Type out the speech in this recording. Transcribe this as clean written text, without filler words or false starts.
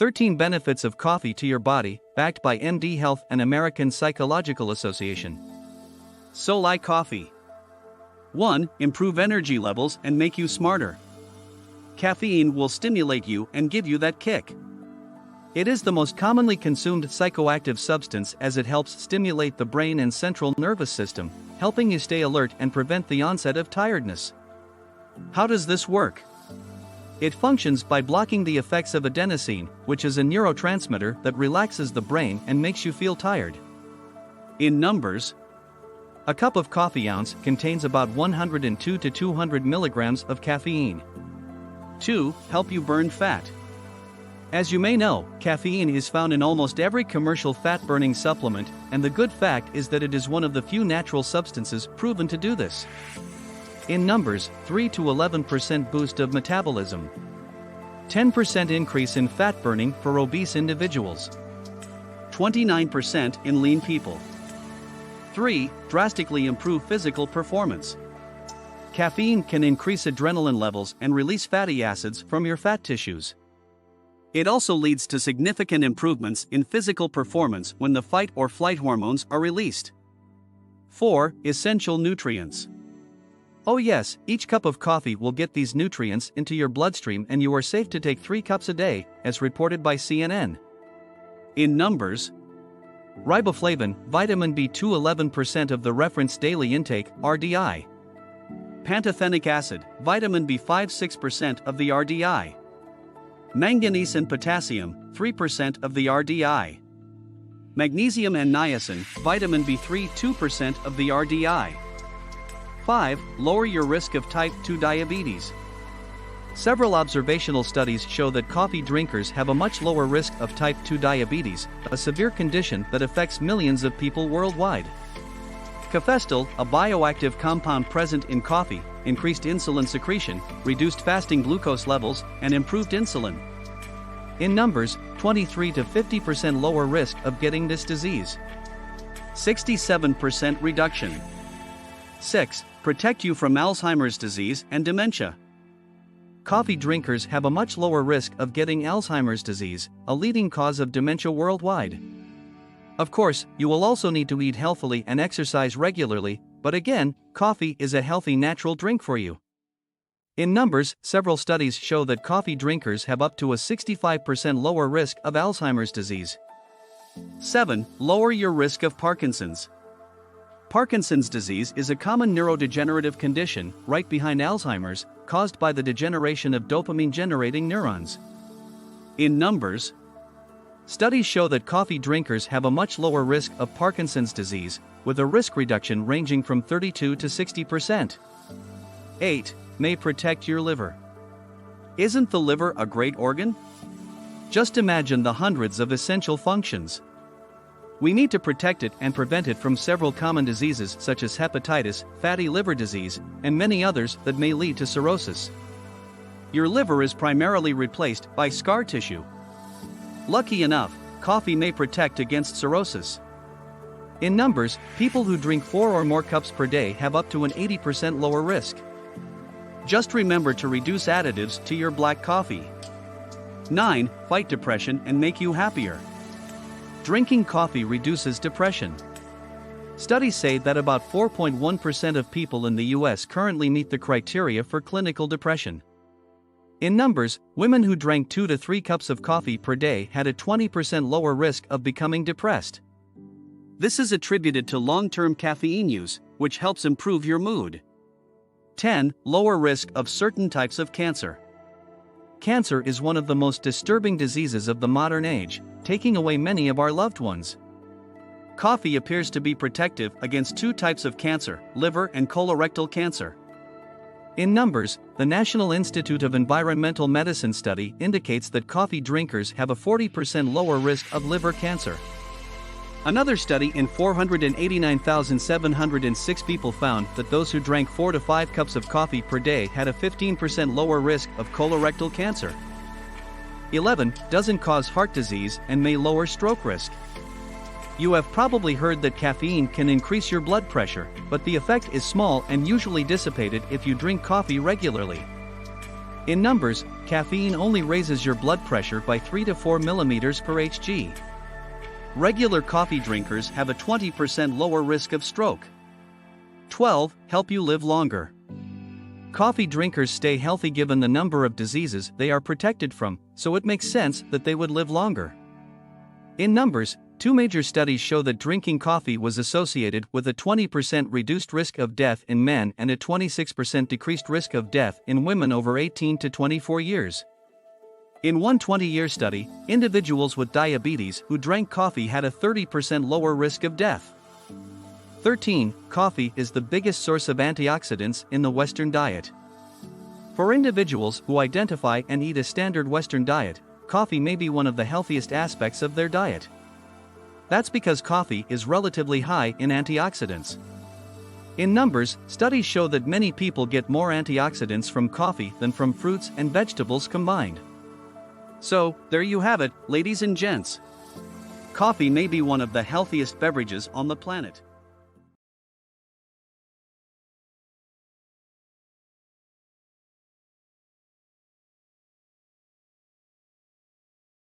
13 benefits of coffee to your body, backed by MD Health and American Psychological Association. Solai Coffee. 1. Improve energy levels and make you smarter. Caffeine will stimulate you and give you that kick. It is the most commonly consumed psychoactive substance as it helps stimulate the brain and central nervous system, helping you stay alert and prevent the onset of tiredness. How does this work? It functions by blocking the effects of adenosine, which is a neurotransmitter that relaxes the brain and makes you feel tired. In numbers, a cup of coffee ounce contains about 102 to 200 milligrams of caffeine. 2. Help you burn fat. As you may know, caffeine is found in almost every commercial fat-burning supplement, and the good fact is that it is one of the few natural substances proven to do this. In numbers, 3 to 11% boost of metabolism. 10% increase in fat burning for obese individuals. 29% in lean people. 3. Drastically improve physical performance. Caffeine can increase adrenaline levels and release fatty acids from your fat tissues. It also leads to significant improvements in physical performance when the fight or flight hormones are released. 4. Essential nutrients. Oh yes, each cup of coffee will get these nutrients into your bloodstream and you are safe to take 3 cups a day, as reported by CNN. In numbers, riboflavin, vitamin B2 11% of the reference daily intake, RDI. Pantothenic acid, vitamin B5 6% of the RDI. Manganese and potassium, 3% of the RDI. Magnesium and niacin, vitamin B3 2% of the RDI. 5. Lower your risk of type 2 diabetes. Several observational studies show that coffee drinkers have a much lower risk of type 2 diabetes, a severe condition that affects millions of people worldwide. Cafestal, a bioactive compound present in coffee, increased insulin secretion, reduced fasting glucose levels, and improved insulin. In numbers, 23 to 50% lower risk of getting this disease. 67% reduction. 6. Protect you from Alzheimer's disease and dementia. Coffee drinkers have a much lower risk of getting Alzheimer's disease, a leading cause of dementia worldwide. Of course, you will also need to eat healthily and exercise regularly, but again, coffee is a healthy natural drink for you. In numbers, several studies show that coffee drinkers have up to a 65% lower risk of Alzheimer's disease. 7. Lower your risk of Parkinson's. Parkinson's disease is a common neurodegenerative condition, right behind Alzheimer's, caused by the degeneration of dopamine-generating neurons. In numbers, studies show that coffee drinkers have a much lower risk of Parkinson's disease, with a risk reduction ranging from 32 to 60%. 8. May protect your liver. Isn't the liver a great organ? Just imagine the hundreds of essential functions. We need to protect it and prevent it from several common diseases such as hepatitis, fatty liver disease, and many others that may lead to cirrhosis. Your liver is primarily replaced by scar tissue. Lucky enough, coffee may protect against cirrhosis. In numbers, people who drink 4 or more cups per day have up to an 80% lower risk. Just remember to reduce additives to your black coffee. 9. Fight depression and make you happier. Drinking coffee reduces depression. Studies say that about 4.1% of people in the US currently meet the criteria for clinical depression. In numbers, women who drank 2 to 3 cups of coffee per day had a 20% lower risk of becoming depressed. This is attributed to long-term caffeine use, which helps improve your mood. 10. Lower risk of certain types of cancer. Cancer is one of the most disturbing diseases of the modern age, taking away many of our loved ones. Coffee appears to be protective against 2 types of cancer, liver and colorectal cancer. In numbers, the National Institute of Environmental Medicine study indicates that coffee drinkers have a 40% lower risk of liver cancer. Another study in 489,706 people found that those who drank 4 to 5 cups of coffee per day had a 15% lower risk of colorectal cancer. 11. Doesn't cause heart disease and may lower stroke risk. You have probably heard that caffeine can increase your blood pressure, but the effect is small and usually dissipated if you drink coffee regularly. In numbers, caffeine only raises your blood pressure by 3 to 4 millimeters per Hg. Regular coffee drinkers have a 20% lower risk of stroke. 12. Help you live longer. Coffee drinkers stay healthy given the number of diseases they are protected from, so it makes sense that they would live longer. In numbers, 2 major studies show that drinking coffee was associated with a 20% reduced risk of death in men and a 26% decreased risk of death in women over 18 to 24 years. In one 20-year study, individuals with diabetes who drank coffee had a 30% lower risk of death. 13. Coffee is the biggest source of antioxidants in the Western diet. For individuals who identify and eat a standard Western diet, coffee may be one of the healthiest aspects of their diet. That's because coffee is relatively high in antioxidants. In numbers, studies show that many people get more antioxidants from coffee than from fruits and vegetables combined. So, there you have it, ladies and gents. Coffee may be one of the healthiest beverages on the planet.